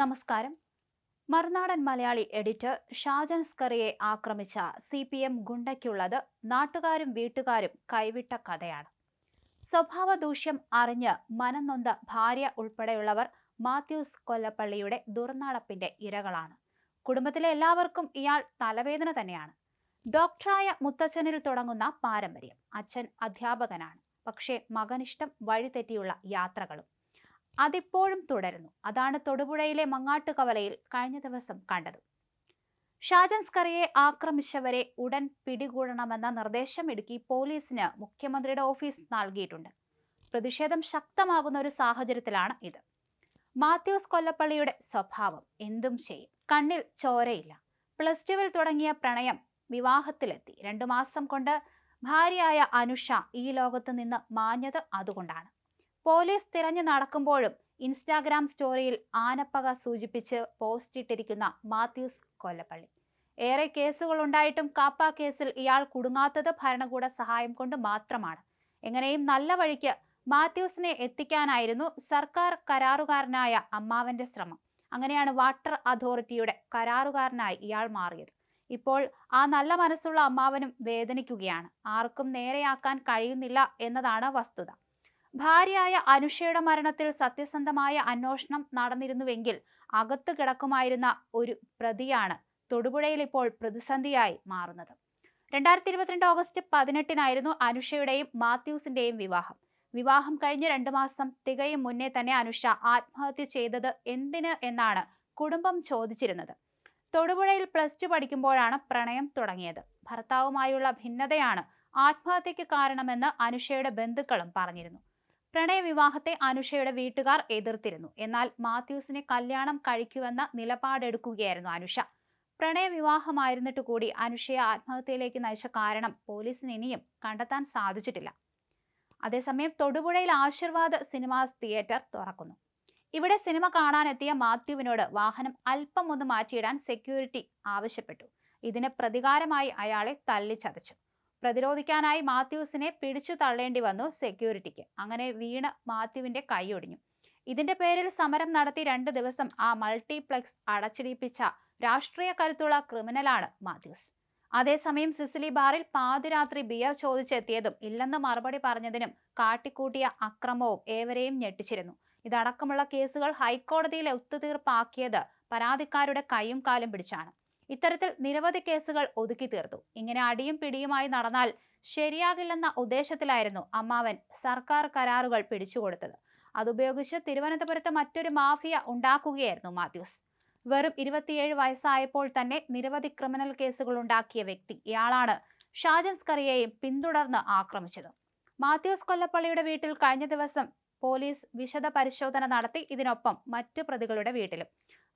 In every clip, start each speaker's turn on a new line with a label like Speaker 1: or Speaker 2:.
Speaker 1: നമസ്കാരം. മറുനാടൻ മലയാളി എഡിറ്റർ ഷാജൻ സ്കറിയെ ആക്രമിച്ച CPM ഗുണ്ടയ്ക്കുള്ളത് നാട്ടുകാരും വീട്ടുകാരും കൈവിട്ട കഥയാണ്. സ്വഭാവ ദൂഷ്യം അറിഞ്ഞ് മനംനൊന്ത ഭാര്യ ഉൾപ്പെടെയുള്ളവർ മാത്യൂസ് കൊല്ലപ്പള്ളിയുടെ ദുർനടപ്പിന്റെ ഇരകളാണ്. കുടുംബത്തിലെ എല്ലാവർക്കും ഇയാൾ തലവേദന തന്നെയാണ്. ഡോക്ടറായ മുത്തച്ഛനിൽ തുടങ്ങുന്ന പാരമ്പര്യം. അച്ഛൻ അധ്യാപകനാണ്. പക്ഷേ മകനിഷ്ടം വഴിതെറ്റിയുള്ള യാത്രകളും അതിപ്പോഴും തുടരുന്നു. അതാണ് തൊടുപുഴയിലെ മങ്ങാട്ടുകവലയിൽ കഴിഞ്ഞ ദിവസം കണ്ടത്. ഷാജൻ സ്കറിയെ ആക്രമിച്ചവരെ ഉടൻ പിടികൂടണമെന്ന നിർദ്ദേശം ഇടുക്കി പോലീസിന് മുഖ്യമന്ത്രിയുടെ ഓഫീസ് നൽകിയിട്ടുണ്ട്. പ്രതിഷേധം ശക്തമാകുന്ന ഒരു സാഹചര്യത്തിലാണ് ഇത്. മാത്യൂസ് കൊല്ലപ്പള്ളിയുടെ സ്വഭാവം എന്തും ചെയ്യും. കണ്ണിൽ ചോരയില്ല. +2 തുടങ്ങിയ പ്രണയം വിവാഹത്തിലെത്തി. 2 മാസം കൊണ്ട് ഭാര്യയായ അനുഷ ഈ ലോകത്ത് നിന്ന് മാഞ്ഞത് അതുകൊണ്ടാണ്. പോലീസ് തിരഞ്ഞു നടക്കുമ്പോഴും ഇൻസ്റ്റാഗ്രാം സ്റ്റോറിയിൽ ആനപ്പക സൂചിപ്പിച്ച് പോസ്റ്റ് ഇട്ടിരിക്കുന്ന മാത്യൂസ് കൊല്ലപ്പള്ളി. ഏറെ കേസുകൾ ഉണ്ടായിട്ടും കാപ്പ കേസിൽ ഇയാൾ കുടുങ്ങാത്തത് ഭരണകൂട സഹായം കൊണ്ട് മാത്രമാണ്. എങ്ങനെയും നല്ല വഴിക്ക് മാത്യൂസിനെ എത്തിക്കാനായിരുന്നു സർക്കാർ കരാറുകാരനായ അമ്മാവന്റെ ശ്രമം. അങ്ങനെയാണ് വാട്ടർ അതോറിറ്റിയുടെ കരാറുകാരനായി ഇയാൾ മാറിയത്. ഇപ്പോൾ ആ നല്ല മനസ്സുള്ള അമ്മാവനും വേദനിക്കുകയാണ്. ആർക്കും നേരെയാക്കാൻ കഴിയുന്നില്ല എന്നതാണ് വസ്തുത. ഭാര്യയായ അനുഷയുടെ മരണത്തിൽ സത്യസന്ധമായ അന്വേഷണം നടന്നിരുന്നുവെങ്കിൽ അകത്ത് കിടക്കുമായിരുന്ന ഒരു പ്രതിയാണ് തൊടുപുഴയിൽ ഇപ്പോൾ പ്രതിസന്ധിയായി മാറുന്നത്. 2022 ഓഗസ്റ്റ് 18-നായിരുന്നു അനുഷയുടെയും മാത്യൂസിന്റെയും വിവാഹം. വിവാഹം കഴിഞ്ഞ് 2 മാസം തികയും മുന്നേ തന്നെ അനുഷ ആത്മഹത്യ ചെയ്തത് എന്തിന് എന്നാണ് കുടുംബം ചോദിച്ചിരുന്നത്. തൊടുപുഴയിൽ +2 പഠിക്കുമ്പോഴാണ് പ്രണയം തുടങ്ങിയത്. ഭർത്താവുമായുള്ള ഭിന്നതയാണ് ആത്മഹത്യക്ക് കാരണമെന്ന് അനുഷയുടെ ബന്ധുക്കളും പറഞ്ഞിരുന്നു. പ്രണയവിവാഹത്തെ അനുഷയുടെ വീട്ടുകാർ എതിർത്തിരുന്നു. എന്നാൽ മാത്യൂസിനെ കല്യാണം കഴിക്കുമെന്ന നിലപാടെടുക്കുകയായിരുന്നു അനുഷ. പ്രണയവിവാഹമായിരുന്നിട്ട് കൂടി അനുഷയെ ആത്മഹത്യയിലേക്ക് നയിച്ച കാരണം പോലീസിന് ഇനിയും കണ്ടെത്താൻ സാധിച്ചിട്ടില്ല. അതേസമയം തൊടുപുഴയിൽ ആശീർവാദ് സിനിമാസ് തിയേറ്റർ തുറക്കുന്നു. ഇവിടെ സിനിമ കാണാനെത്തിയ മാത്യുവിനോട് വാഹനം അല്പം ഒന്ന് മാറ്റിയിടാൻ സെക്യൂരിറ്റി ആവശ്യപ്പെട്ടു. ഇതിന് പ്രതികാരമായി അയാളെ തല്ലിച്ചതച്ചു. പ്രതിരോധിക്കാനായി മാത്യൂസിനെ പിടിച്ചു തള്ളേണ്ടി വന്നു സെക്യൂരിറ്റിക്ക്. അങ്ങനെ വീണ് മാത്യുവിന്റെ കൈയൊടിഞ്ഞു. ഇതിന്റെ പേരിൽ സമരം നടത്തി 2 ദിവസം ആ മൾട്ടിപ്ലക്സ് അടച്ചിടിപ്പിച്ച രാഷ്ട്രീയ കരുത്തുള്ള ക്രിമിനലാണ് മാത്യൂസ്. അതേസമയം സിസിലി ബാറിൽ പാതിരാത്രി ബിയർ ചോദിച്ചെത്തിയതും ഇല്ലെന്ന് മറുപടി പറഞ്ഞതിനും കാട്ടിക്കൂട്ടിയ അക്രമവും ഏവരെയും ഞെട്ടിച്ചിരുന്നു. ഇതടക്കമുള്ള കേസുകൾ ഹൈക്കോടതിയിൽ ഒത്തുതീർപ്പാക്കിയത് പരാതിക്കാരുടെ കൈയും കാലും പിടിച്ചാണ്. ഇത്തരത്തിൽ നിരവധി കേസുകൾ ഒതുക്കി തീർത്തു. ഇങ്ങനെ അടിയും പിടിയുമായി നടന്നാൽ ശരിയാകില്ലെന്ന ഉദ്ദേശത്തിലായിരുന്നു അമ്മാവൻ സർക്കാർ കരാറുകൾ പിടിച്ചുകൊടുത്തത്. അതുപയോഗിച്ച് തിരുവനന്തപുരത്ത് മറ്റൊരു മാഫിയ ഉണ്ടാക്കുകയായിരുന്നു മാത്യൂസ്. വെറും 27 വയസ്സായപ്പോൾ തന്നെ നിരവധി ക്രിമിനൽ കേസുകൾ ഉണ്ടാക്കിയ വ്യക്തി ഇയാളാണ്. ഷാജൻ സ്കറിയെയും പിന്തുടർന്ന് ആക്രമിച്ചത്. മാത്യൂസ് കൊല്ലപ്പള്ളിയുടെ വീട്ടിൽ കഴിഞ്ഞ ദിവസം പോലീസ് വിശദ പരിശോധന നടത്തി. ഇതിനൊപ്പം മറ്റു പ്രതികളുടെ വീട്ടിലും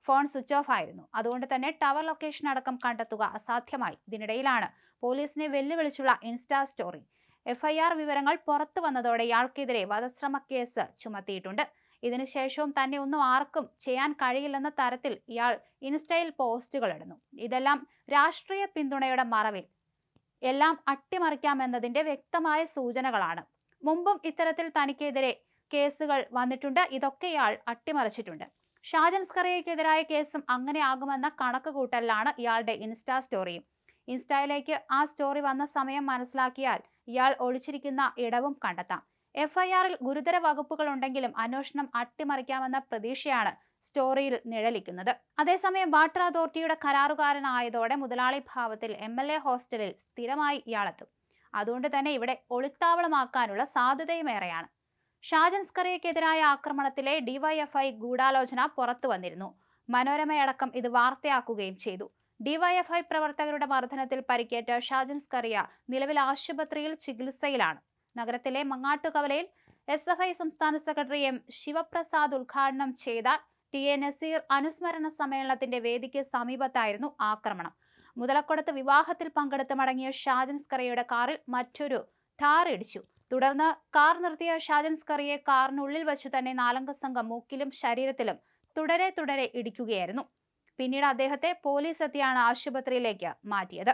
Speaker 1: ഫോൺ സ്വിച്ച് ഓഫ് ആയിരുന്നു. അതുകൊണ്ട് തന്നെ ടവർ ലൊക്കേഷൻ അടക്കം കണ്ടെത്തുക അസാധ്യമായി. ഇതിനിടയിലാണ് പോലീസിനെ വെല്ലുവിളിച്ചുള്ള ഇൻസ്റ്റാ സ്റ്റോറി. FIR വിവരങ്ങൾ പുറത്തു വന്നതോടെ ഇയാൾക്കെതിരെ വധശ്രമ കേസ് ചുമത്തിയിട്ടുണ്ട്. ഇതിനുശേഷവും തന്നെ ഒന്നും ആർക്കും ചെയ്യാൻ കഴിയില്ലെന്ന തരത്തിൽ ഇയാൾ ഇൻസ്റ്റയിൽ പോസ്റ്റുകൾ ഇടുന്നു. ഇതെല്ലാം രാഷ്ട്രീയ പിന്തുണയുടെ മറവിൽ എല്ലാം അട്ടിമറിക്കാമെന്നതിന്റെ വ്യക്തമായ സൂചനകളാണ്. മുമ്പും ഇത്തരത്തിൽ തനിക്കെതിരെ കേസുകൾ വന്നിട്ടുണ്ട്. ഇതൊക്കെ ഇയാൾ അട്ടിമറിച്ചിട്ടുണ്ട്. ഷാജൻ സ്കറിയയ്ക്കെതിരായ കേസും അങ്ങനെ ആകുമെന്ന കണക്കുകൂട്ടലിലാണ് ഇയാളുടെ ഇൻസ്റ്റാ സ്റ്റോറിയും. ഇൻസ്റ്റയിലേക്ക് ആ സ്റ്റോറി വന്ന സമയം മനസ്സിലാക്കിയാൽ ഇയാൾ ഒളിച്ചിരിക്കുന്ന ഇടവും കണ്ടെത്താം. FIRൽ ഗുരുതര വകുപ്പുകൾ ഉണ്ടെങ്കിലും അന്വേഷണം അട്ടിമറിക്കാമെന്ന പ്രതീക്ഷയാണ് സ്റ്റോറിയിൽ നിഴലിക്കുന്നത്. അതേസമയം വാട്ടർ അതോറിറ്റിയുടെ കരാറുകാരനായതോടെ മുതലാളി ഭാവത്തിൽ MLA ഹോസ്റ്റലിൽ സ്ഥിരമായി ഇയാളെത്തും. അതുകൊണ്ട് തന്നെ ഇവിടെ ഒളിത്താവളമാക്കാനുള്ള സാധ്യതയുമേറെയാണ്. ഷാജൻ സ്കറിയയ്ക്കെതിരായ ആക്രമണത്തിലെ DYFI ഗൂഢാലോചന പുറത്തു വന്നിരുന്നു. മനോരമയടക്കം ഇത് വാർത്തയാക്കുകയും ചെയ്തു. DYFI പ്രവർത്തകരുടെ മർദ്ദനത്തിൽ പരിക്കേറ്റ ഷാജൻ സ്കറിയ നിലവിൽ ആശുപത്രിയിൽ ചികിത്സയിലാണ്. നഗരത്തിലെ മങ്ങാട്ടുകവലയിൽ SFI സംസ്ഥാന സെക്രട്ടറി M ശിവപ്രസാദ് ഉദ്ഘാടനം ചെയ്ത TA നസീർ അനുസ്മരണ സമ്മേളനത്തിന്റെ വേദിക്ക് സമീപത്തായിരുന്നു ആക്രമണം. മുതലക്കൊടത്ത് വിവാഹത്തിൽ പങ്കെടുത്ത് മടങ്ങിയ ഷാജൻ സ്കറിയയുടെ കാറിൽ മറ്റൊരു ഥാർ ഇടിച്ചു. തുടർന്ന് കാർ നിർത്തിയ ഷാജൻ സ്കറിയെ കാറിനുള്ളിൽ വെച്ച് തന്നെ 4-അംഗ സംഘം മൂക്കിലും ശരീരത്തിലും തുടരെ ഇടിക്കുകയായിരുന്നു. പിന്നീട് അദ്ദേഹത്തെ പോലീസ് എത്തിയാണ് ആശുപത്രിയിലേക്ക് മാറ്റിയത്.